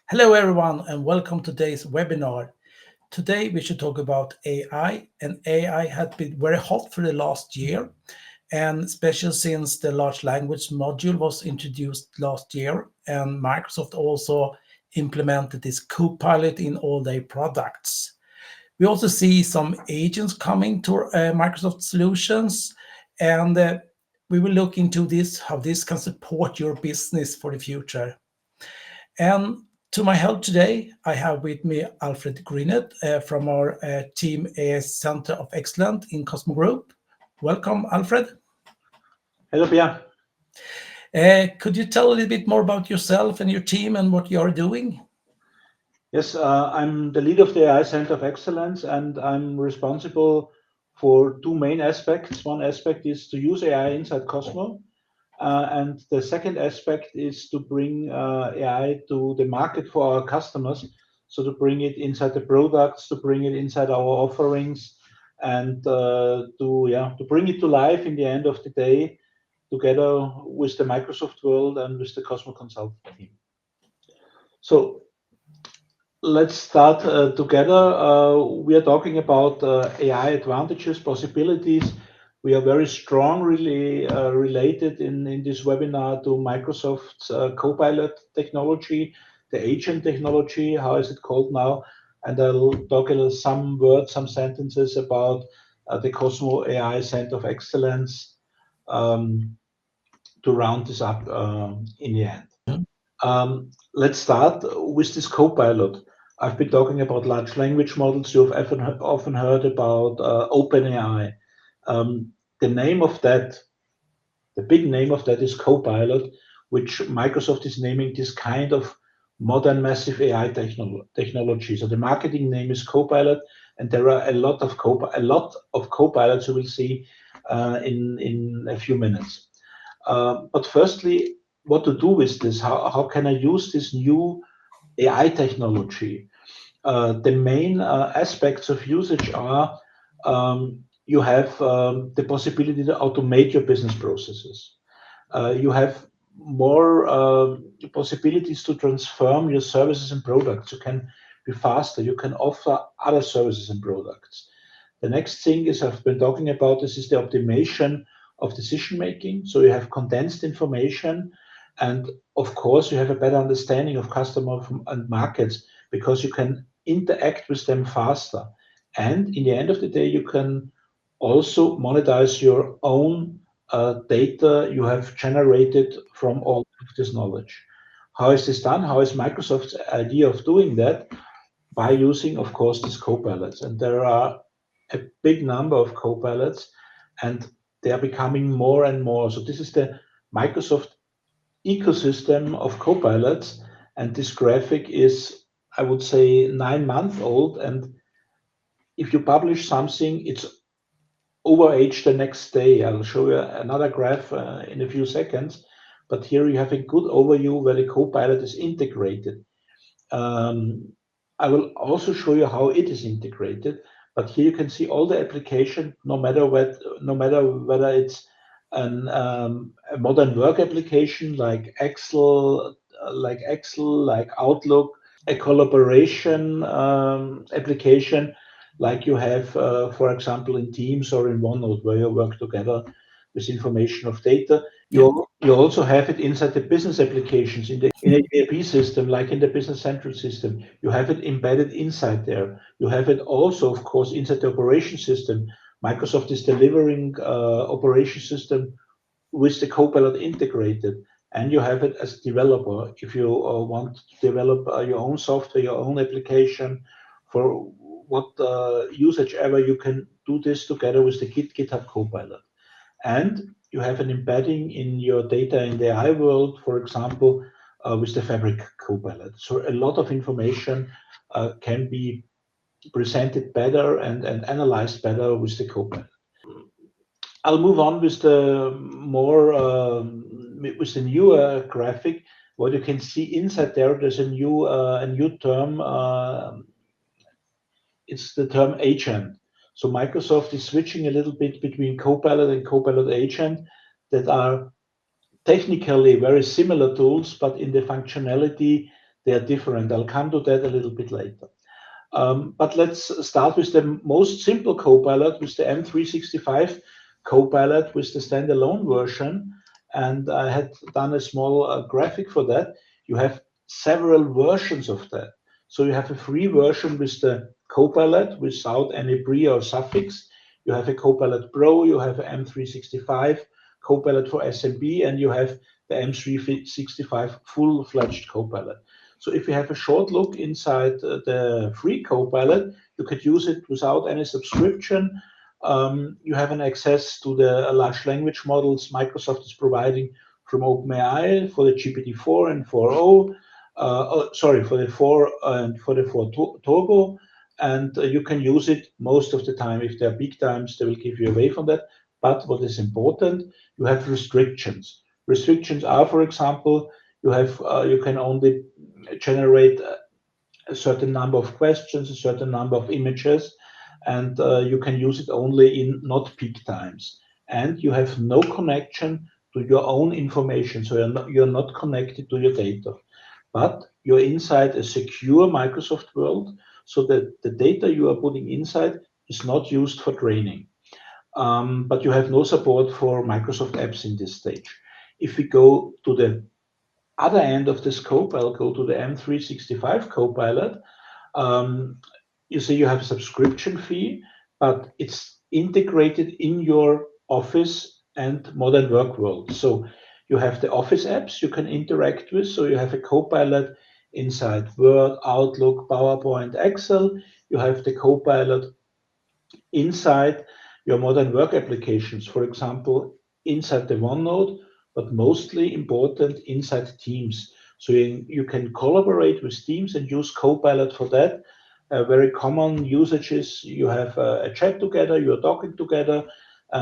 Hello, everyone, and welcome to today's webinar. Today, we should talk about AI, and AI has been very hot for the last year, and especially since the large language module was introduced last year, and Microsoft also implemented this Copilot in all their products. We also see some agents coming to Microsoft solutions, and we will look into this, how this can support your business for the future. And to my help today, I have with me Alfred Grünert from our team as Center of Excellence in COSMO Group. Welcome, Alfred. Hello, Pia. Could you tell a little bit more about yourself and your team and what you are doing? Yes, I'm the lead of the AI Center of Excellence, and I'm responsible for two main aspects. One aspect is to use AI inside COSMO, and the second aspect is to bring AI to the market for our customers. So to bring it inside the products, to bring it inside our offerings, and to bring it to life in the end of the day, together with the Microsoft world and with the COSMO consulting team. So let's start together. We are talking about AI advantages, possibilities. We are very strongly related in this webinar to Microsoft's Copilot technology, the agent technology, how is it called now? And I'll talk some words, some sentences about the Cosmo AI Center of Excellence to round this up in the end. Let's start with this Copilot. I've been talking about large language models. You've often heard about OpenAI. The name of that, the big name of that is Copilot, which Microsoft is naming this kind of modern massive AI technology. So the marketing name is Copilot, and there are a lot of Copilots you will see in a few minutes. But firstly, what to do with this? How can I use this new AI technology? The main aspects of usage are you have the possibility to automate your business processes. You have more possibilities to transform your services and products. You can be faster. You can offer other services and products. The next thing is I've been talking about this is the optimization of decision making. So you have condensed information, and of course you have a better understanding of customer and markets because you can interact with them faster. And in the end of the day, you can also monetize your own data you have generated from all of this knowledge. How is this done? How is Microsoft's idea of doing that? By using, of course, these copilots. And there are a big number of copilots, and they are becoming more and more. So this is the Microsoft ecosystem of copilots, and this graphic is, I would say, 9 months old. And if you publish something, it's overage the next day. I'll show you another graph in a few seconds, but here you have a good overview where the Copilot is integrated. I will also show you how it is integrated, but here you can see all the application, no matter whether it's a modern work application like Excel, like Outlook, a collaboration application like you have, for example, in Teams or in OneNote, where you work together with information of data. You also have it inside the business applications in the ERP system, like in the Business Central system. You have it embedded inside there. You have it also, of course, inside the operation system. Microsoft is delivering operation system with the Copilot integrated, and you have it as developer. If you want to develop your own software, your own application for what usage ever, you can do this together with the GitHub Copilot. And you have an embedding in your data in the AI world, for example, with the Fabric Copilot. So a lot of information can be presented better and analyzed better with the Copilot. I'll move on with the with the newer graphic. What you can see inside there, there's a new term. It's the term agent. So Microsoft is switching a little bit between Copilot and Copilot Agent that are technically very similar tools, but in the functionality they are different. I'll come to that a little bit later. But let's start with the most simple Copilot, with the M365 Copilot with the standalone version. And I had done a small graphic for that. You have several versions of that. So you have a free version with the Copilot without any pre or suffix. You have a Copilot Pro, you have an M365 Copilot for SMB, and you have the M365 full-fledged Copilot. So if you have a short look inside the free Copilot, you could use it without any subscription. You have an access to the large language models Microsoft is providing from OpenAI for the GPT-4 and 4.0. For the 4 and for the 4 Turbo, and you can use it most of the time. If there are big times, they will give you away from that. But what is important, you have restrictions. Restrictions are, for example, you can only generate a certain number of questions, a certain number of images, and you can use it only in not peak times. And you have no connection to your own information, so you're not connected to your data. But you're inside a secure Microsoft world, so that the data you are putting inside is not used for training. But you have no support for Microsoft apps in this stage. If we go to the other end of the scope, I'll go to the M365 Copilot. You see you have a subscription fee, but it's integrated in your Office and modern work world. So you have the Office apps you can interact with. So you have a Copilot inside Word, Outlook, PowerPoint, Excel. You have the Copilot inside your modern work applications, for example, inside the OneNote, but mostly important inside Teams. So you can collaborate with Teams and use Copilot for that. Very common usages, you have a chat together, you're talking together,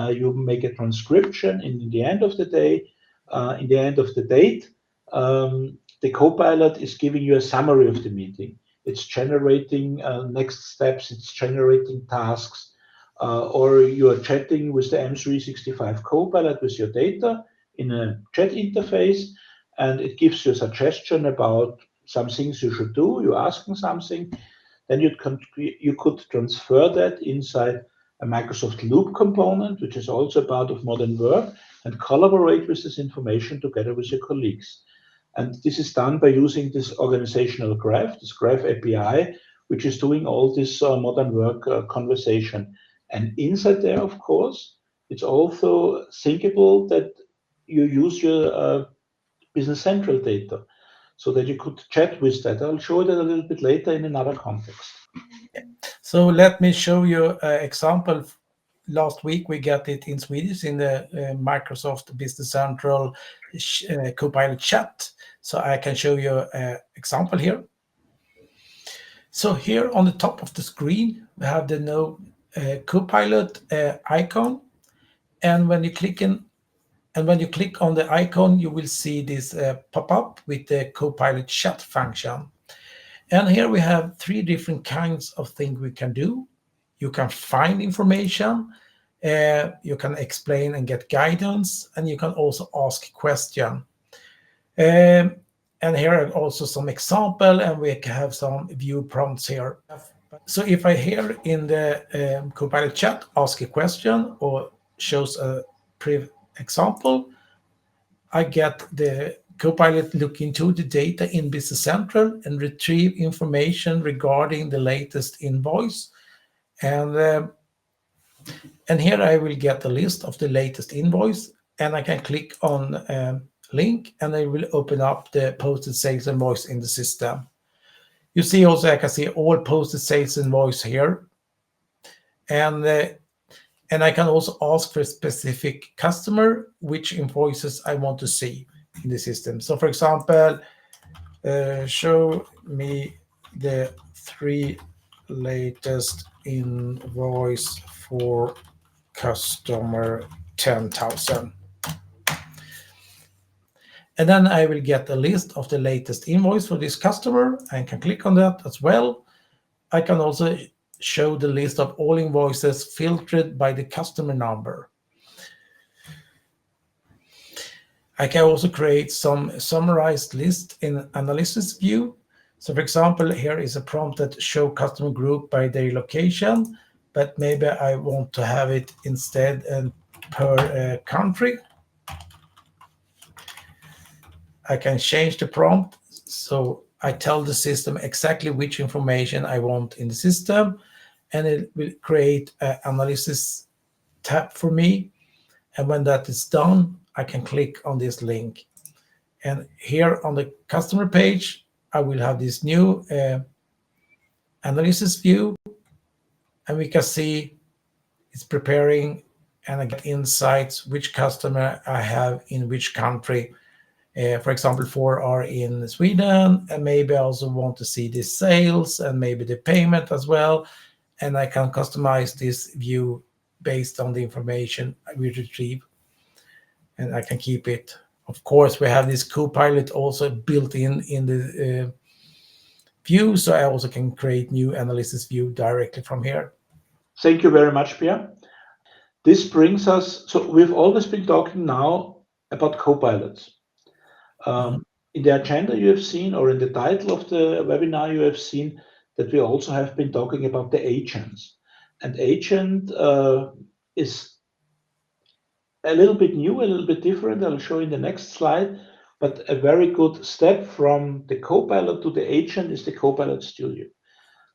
you make a transcription, and in the end of the day, in the end of the date, the Copilot is giving you a summary of the meeting. It's generating next steps, it's generating tasks, or you are chatting with the M365 Copilot with your data in a chat interface, and it gives you a suggestion about some things you should do. You're asking something, then you could transfer that inside a Microsoft Loop component, which is also part of modern work, and collaborate with this information together with your colleagues. And this is done by using this organizational graph, this graph API, which is doing all this modern work conversation. And inside there, of course, it's also thinkable that you use your Business Central data so that you could chat with that. I'll show that a little bit later in another context. So let me show you an example. Last week we got it in Swedish in the Microsoft Business Central Copilot chat. So I can show you an example here. So here on the top of the screen, we have the Copilot icon. And when you click on the icon, you will see this pop up with the Copilot chat function. And here we have 3 different kinds of things we can do. You can find information, you can explain and get guidance, and you can also ask questions. And here are also some example, and we have some view prompts here. So if I here in the Copilot chat ask a question or shows a example, I get the Copilot look into the data in Business Central and retrieve information regarding the latest invoice. And here I will get a list of the latest invoice, and I can click on link, and I will open up the posted sales invoice in the system. You see also I can see all posted sales invoice here. And I can also ask for a specific customer which invoices I want to see in the system. So for example, show me the 3 latest invoice for customer 10,000. And then I will get a list of the latest invoice for this customer. I can click on that as well. I can also show the list of all invoices filtered by the customer number. I can also create some summarized list in analysis view. So for example, here is a prompt that show customer group by their location, but maybe I want to have it instead and per country. I can change the prompt. So I tell the system exactly which information I want in the system, and it will create an analysis tab for me. And when that is done, I can click on this link. And here on the customer page, I will have this new analysis view, and we can see it's preparing, and I get insights which customer I have in which country. For example, 4 are in Sweden, and maybe I also want to see the sales and maybe the payment as well. And I can customize this view based on the information we retrieve, and I can keep it. Of course, we have this Copilot also built in the view, so I also can create new analysis view directly from here. Thank you very much, Pierre. This brings us, so we've always been talking now about Copilots. In the agenda you have seen, or in the title of the webinar you have seen, that we also have been talking about the agents. And agent is a little bit new, a little bit different. I'll show you in the next slide, but a very good step from the Copilot to the agent is the Copilot Studio.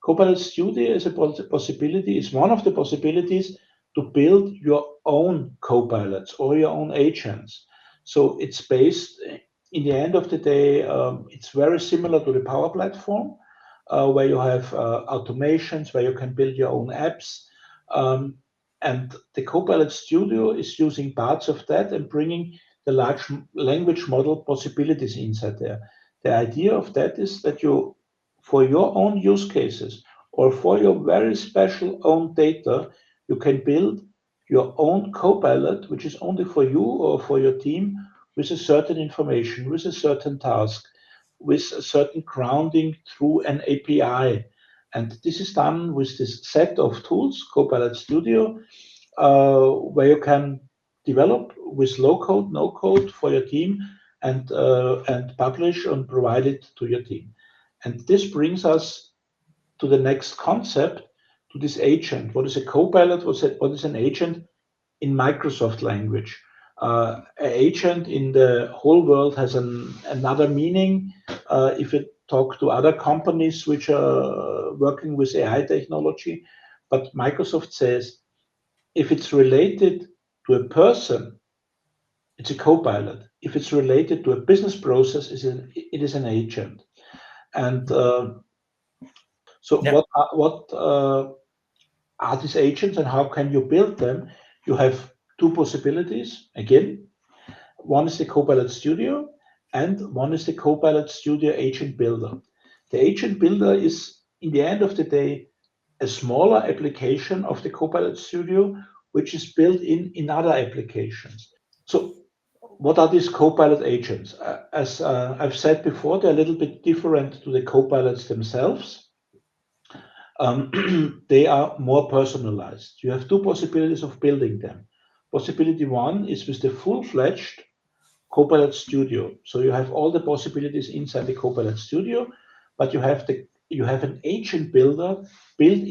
Copilot Studio is a possibility, is one of the possibilities to build your own Copilots or your own agents. So it's based, in the end of the day, it's very similar to the Power Platform, where you have automations, where you can build your own apps. And the Copilot Studio is using parts of that and bringing the large language model possibilities inside there. The idea of that is that you, for your own use cases or for your very special own data, you can build your own Copilot, which is only for you or for your team, with a certain information, with a certain task, with a certain grounding through an API. And this is done with this set of tools, Copilot Studio, where you can develop with low code, no code for your team, and publish and provide it to your team. And this brings us to the next concept, to this agent. What is a Copilot? What is an agent in Microsoft language? An agent in the whole world has another meaning. If you talk to other companies which are working with AI technology, but Microsoft says if it's related to a person, it's a Copilot. If it's related to a business process, it is an agent. And so Yeah. what are these agents and how can you build them? You have two possibilities. Again, one is the Copilot Studio and one is the Copilot Studio Agent Builder. The Agent Builder is, in the end of the day, a smaller application of the Copilot Studio, which is built in other applications. So what are these Copilot agents? As I've said before, they're a little bit different to the Copilots themselves. They are more personalized. You have two possibilities of building them. Possibility one is with the full-fledged Copilot Studio. So you have all the possibilities inside the Copilot Studio, but you have an agent builder built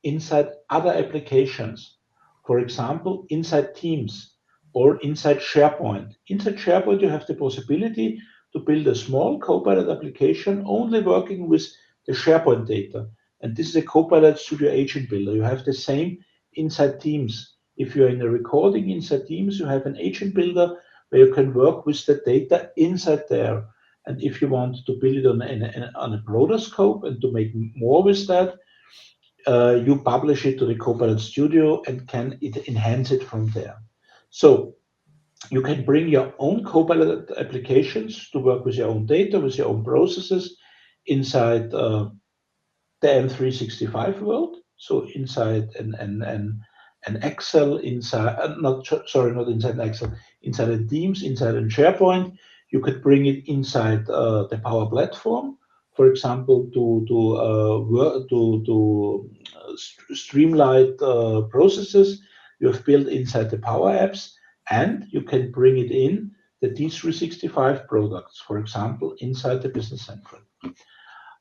inside other applications. For example, inside Teams or inside SharePoint. Inside SharePoint, you have the possibility to build a small Copilot application only working with the SharePoint data. And this is a Copilot Studio Agent Builder. You have the same inside Teams. If you're in a recording inside Teams, you have an agent builder where you can work with the data inside there. And if you want to build it on a broader scope and to make more with that, you publish it to the Copilot Studio and can enhance it from there. So you can bring your own Copilot applications to work with your own data, with your own processes inside the M365 world. So inside an Excel, inside not inside Excel, inside a Teams, inside a SharePoint. You could bring it inside the Power Platform, for example, to streamline processes you have built inside the Power Apps, and you can bring it in the D365 products, for example, inside the Business Central.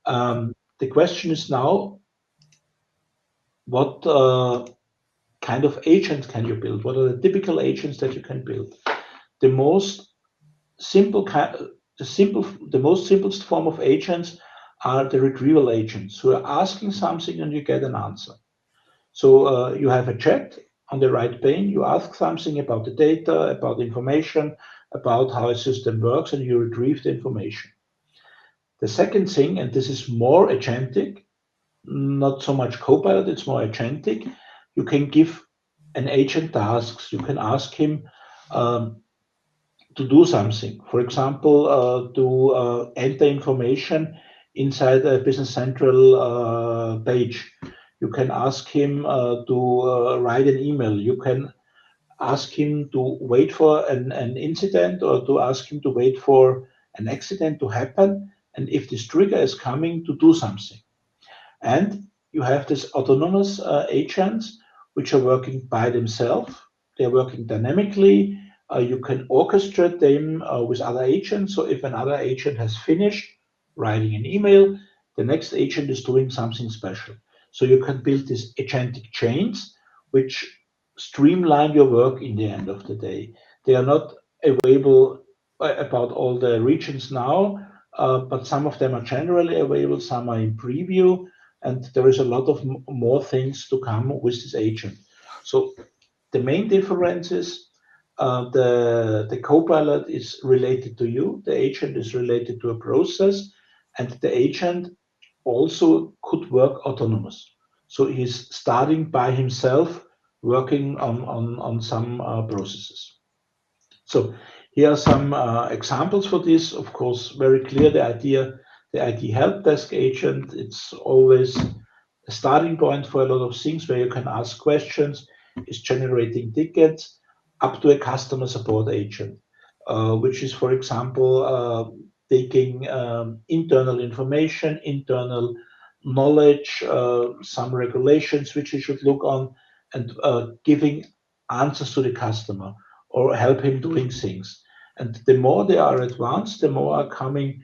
The question is now, what kind of agents can you build? What are the typical agents that you can build? The most simple, the most simplest form of agents are the retrieval agents who are asking something and you get an answer. So you have a chat on the right pane, you ask something about the data, about information, about how a system works, and you retrieve the information. The second thing, and this is more agentic, not so much Copilot, it's more agentic. You can give an agent tasks. You can ask him to do something. For example, to enter information inside a Business Central page. You can ask him to write an email. You can ask him to wait for an incident, or to ask him to wait for an accident to happen. And if this trigger is coming, to do something. And you have these autonomous agents which are working by themselves. They're working dynamically. You can orchestrate them with other agents. So if another agent has finished writing an email, the next agent is doing something special. So you can build these agentic chains which streamline your work in the end of the day. They are not available about all the regions now, but some of them are generally available, some are in preview, and there is a lot of more things to come with this agent. So the main difference is the Copilot is related to you, the agent is related to a process, and the agent also could work autonomous. So he's starting by himself, working on some processes. So here are some examples for this. Of course, very clear the idea, the IT help desk agent. It's always a starting point for a lot of things where you can ask questions. It's generating tickets up to a customer support agent, which is, for example, taking internal information, internal knowledge, some regulations which you should look on, and giving answers to the customer or help him doing things. And the more they are advanced, the more are coming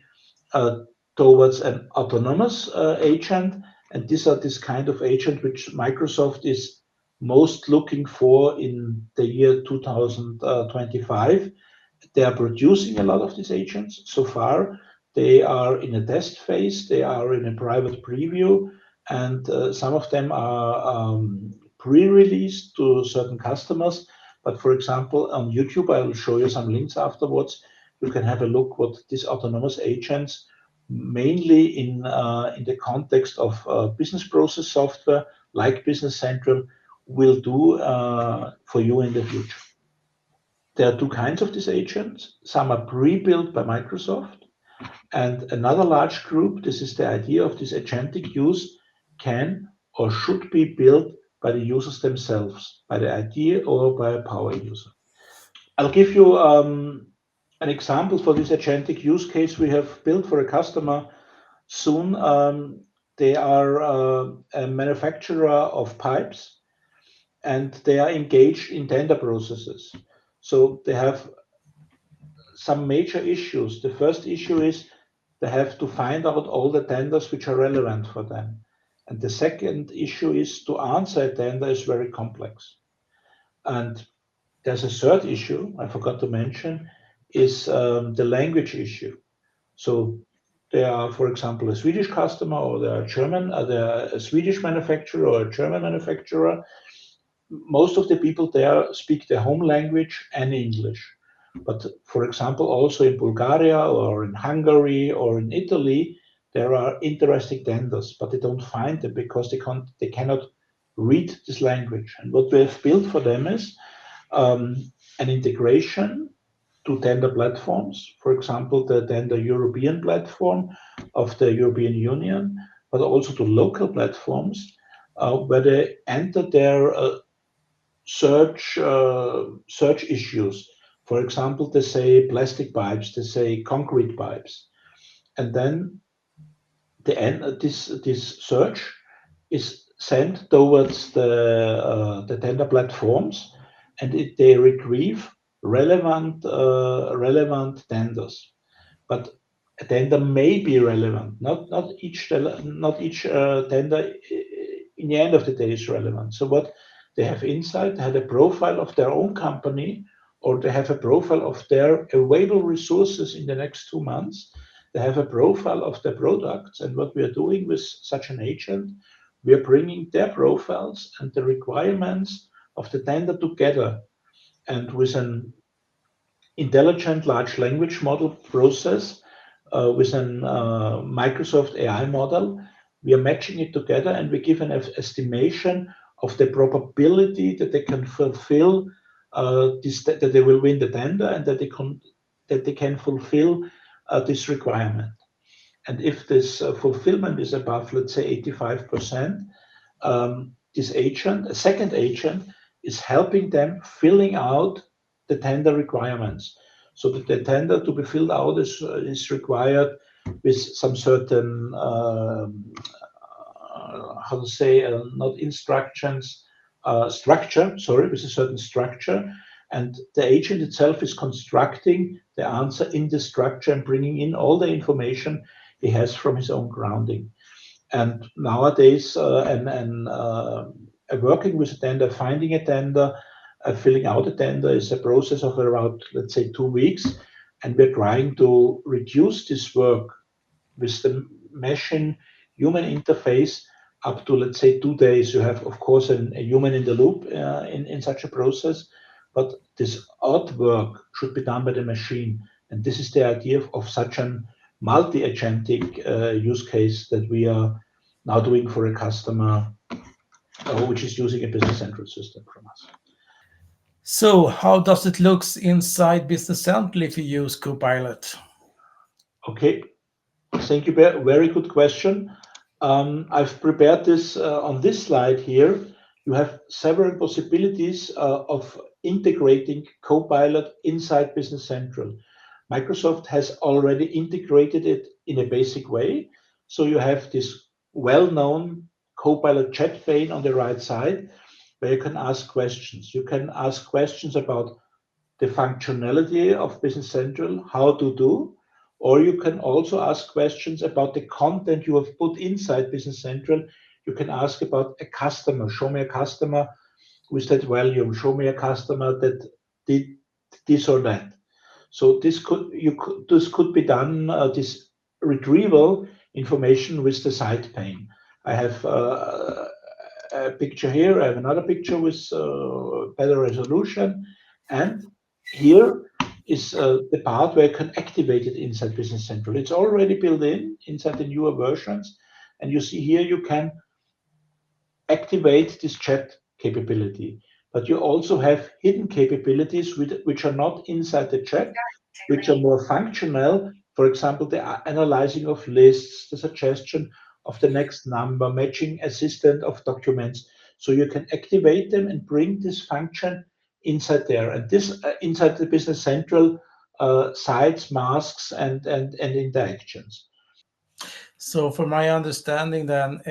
towards an autonomous agent. And these are this kind of agent which Microsoft is most looking for in the year 2025. They are producing a lot of these agents. So far, they are in a test phase, they are in a private preview, and some of them are pre-released to certain customers. But for example, on YouTube, I will show you some links afterwards. You can have a look what these autonomous agents, mainly in the context of business process software like Business Central, will do for you in the future. There are two kinds of these agents. Some are pre-built by Microsoft, and another large group, this is the idea of this agentic use, can or should be built by the users themselves, by the IT or by a power user. I'll give you an example for this agentic use case we have built for a customer soon. They are a manufacturer of pipes, and they are engaged in tender processes. So they have some major issues. The first issue is they have to find out all the tenders which are relevant for them. And the second issue is to answer a tender is very complex. And there's a third issue I forgot to mention is the language issue. So they are, for example, a Swedish customer, or they are German, they're a Swedish manufacturer or a German manufacturer. Most of the people there speak their home language and English. But for example, also in Bulgaria or in Hungary or in Italy, there are interesting tenders, but they don't find them because they cannot read this language. And what we have built for them is an integration to tender platforms, for example, the tender European platform of the European Union, but also to local platforms where they enter their search issues. For example, they say plastic pipes, they say concrete pipes, and then this search is sent towards the tender platforms, and they retrieve relevant tenders. But a tender may be relevant. Not each tender in the end of the day is relevant. So what they have inside, they had a profile of their own company, or they have a profile of their available resources in the next 2 months. They have a profile of their products, and what we are doing with such an agent, we are bringing their profiles and the requirements of the tender together, and with an intelligent large language model process, with an Microsoft AI model, we are matching it together, and we give an estimation of the probability that they can fulfill that they will win the tender, and that they can fulfill this requirement. And if this fulfillment is above, let's say, 85%, this agent, a second agent, is helping them filling out the tender requirements. So that the tender to be filled out is required with some certain, how to say, not instructions, structure, sorry, with a certain structure. And the agent itself is constructing the answer in the structure and bringing in all the information he has from his own grounding. And nowadays, working with a tender, finding a tender, filling out a tender is a process of around, let's say, 2 weeks. And we're trying to reduce this work with the machine human interface up to, let's say, 2 days. You have, of course, a human in the loop in such a process, but this artwork should be done by the machine. And this is the idea of such an multi-agentic use case that we are now doing for a customer which is using a Business Central system from us. So how does it look inside Business Central if you use Copilot? Okay, thank you. Very good question. I've prepared this on this slide here. You have several possibilities of integrating Copilot inside Business Central. Microsoft has already integrated it in a basic way. So you have this well-known Copilot chat pane on the right side, where you can ask questions. You can ask questions about the functionality of Business Central, how to do, or you can also ask questions about the content you have put inside Business Central. You can ask about a customer. Show me a customer with that volume. Show me a customer that did this or that. So this could be done, this retrieval information with the side pane. I have a picture here. I have another picture with better resolution, and here is the part where you can activate it inside Business Central. It's already built inside the newer versions, and you see here you can activate this chat capability. But you also have hidden capabilities which are not inside the chat, which are more functional. For example, the analyzing of lists, the suggestion of the next number, matching assistant of documents. So you can activate them and bring this function inside there. And this inside the Business Central sites, masks, and interactions. So from my understanding then,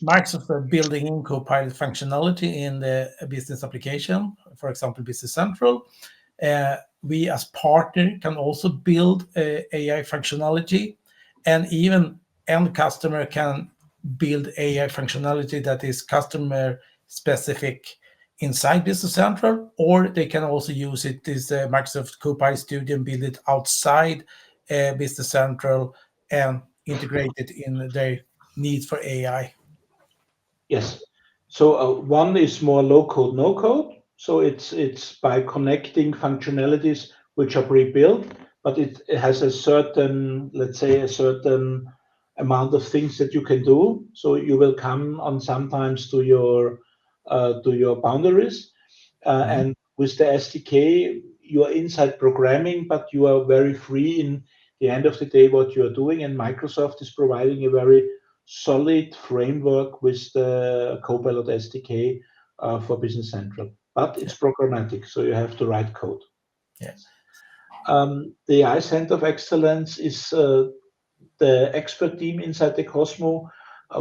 Microsoft are building in Copilot functionality in the business application, for example, Business Central. We as partner can also build AI functionality, and even end customer can build AI functionality that is customer specific inside Business Central, or they can also use it as Microsoft Copilot Studio and build it outside Business Central and integrate it in their needs for AI. Yes. So one is more low code, no code. So it's by connecting functionalities which are pre-built, but it has a certain, let's say, a certain amount of things that you can do. So you will come on sometimes to your boundaries, and with the SDK, you are inside programming, but you are very free in the end of the day what you are doing. And Microsoft is providing a very solid framework with the Copilot SDK for Business Central, but it's programmatic, so you have to write code. Yes. The AI Center of Excellence is the expert team inside the COSMO,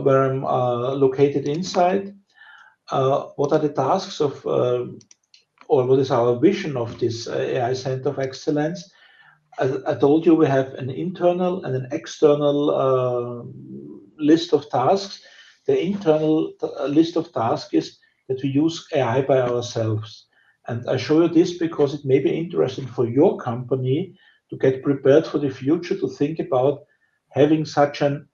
where I'm located inside. What are the tasks of, or what is our vision of this AI Center of Excellence? I told you we have an internal and an external list of tasks. The internal list of tasks is that we use AI by ourselves. And I show you this because it may be interesting for your company to get prepared for the future, to think about having such an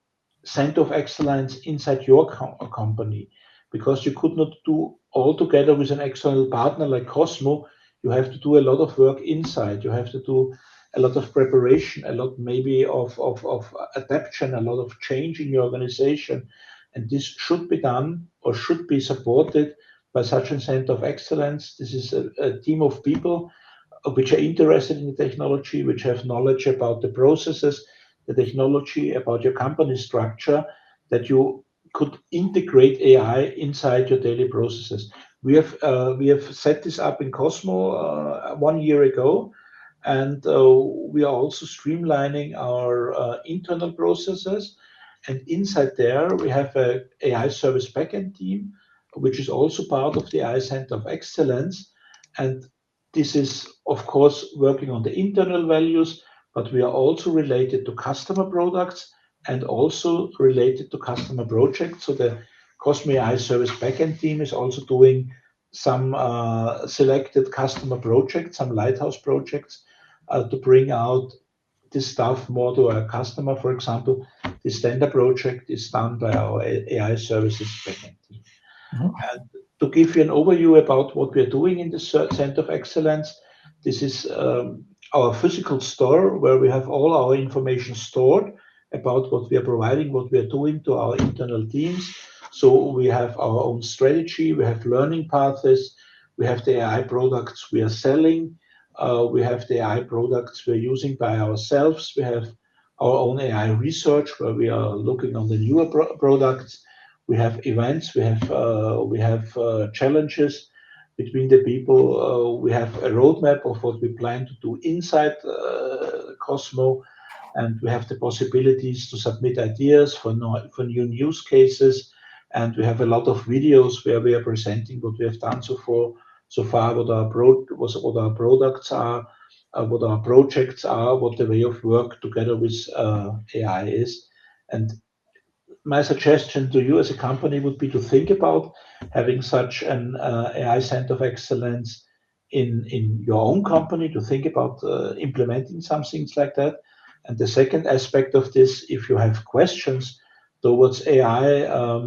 center of excellence inside your company, because you could not do all together with an external partner like COSMO. You have to do a lot of work inside. You have to do a lot of preparation, a lot maybe of adaptation, a lot of change in your organization. And this should be done or should be supported by such a center of excellence. This is a team of people which are interested in the technology, which have knowledge about the processes, the technology, about your company structure, that you could integrate AI inside your daily processes. We have set this up in COSMO 1 year ago, and we are also streamlining our internal processes. And inside there, we have a AI service backend team, which is also part of the AI Center of Excellence. And this is, of course, working on the internal values, but we are also related to customer products and also related to customer projects. So the COSMO AI service backend team is also doing some selected customer projects, some lighthouse projects to bring out this stuff more to our customer. For example, the standard project is done by our AI services backend team. And to give you an overview about what we are doing in the Center of Excellence, this is our physical store where we have all our information stored about what we are providing, what we are doing to our internal teams. So we have our own strategy, we have learning paths, we have the AI products we are selling, we have the AI products we're using by ourselves, we have our own AI research where we are looking on the newer products. We have events, we have challenges between the people. We have a roadmap of what we plan to do inside COSMO, and we have the possibilities to submit ideas for new use cases. And we have a lot of videos where we are presenting what we have done so far, what our products are, what our projects are, what the way of work together with AI is. And my suggestion to you as a company would be to think about having such an AI Center of Excellence in your own company, to think about implementing some things like that. And the second aspect of this, if you have questions towards AI,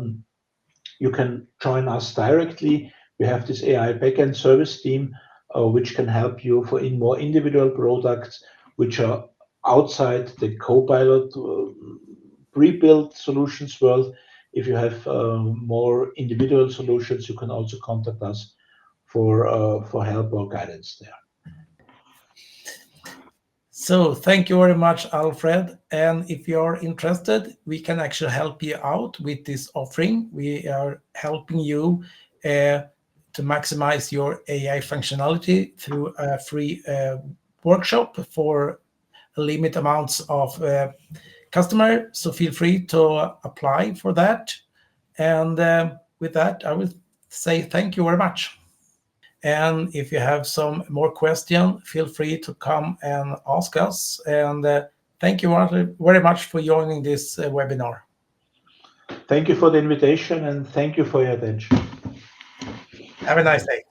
you can join us directly. We have this AI backend service team, which can help you for more individual products, which are outside the Copilot pre-built solutions world. If you have more individual solutions, you can also contact us for help or guidance there. So thank you very much, Alfred. And if you're interested, we can actually help you out with this offering. We are helping you to maximize your AI functionality through a free workshop for a limit amounts of customer. So feel free to apply for that. And with that, I will say thank you very much. And if you have some more questions, feel free to come and ask us. And thank you very much for joining this webinar. Thank you for the invitation and thank you for your attention. Have a nice day.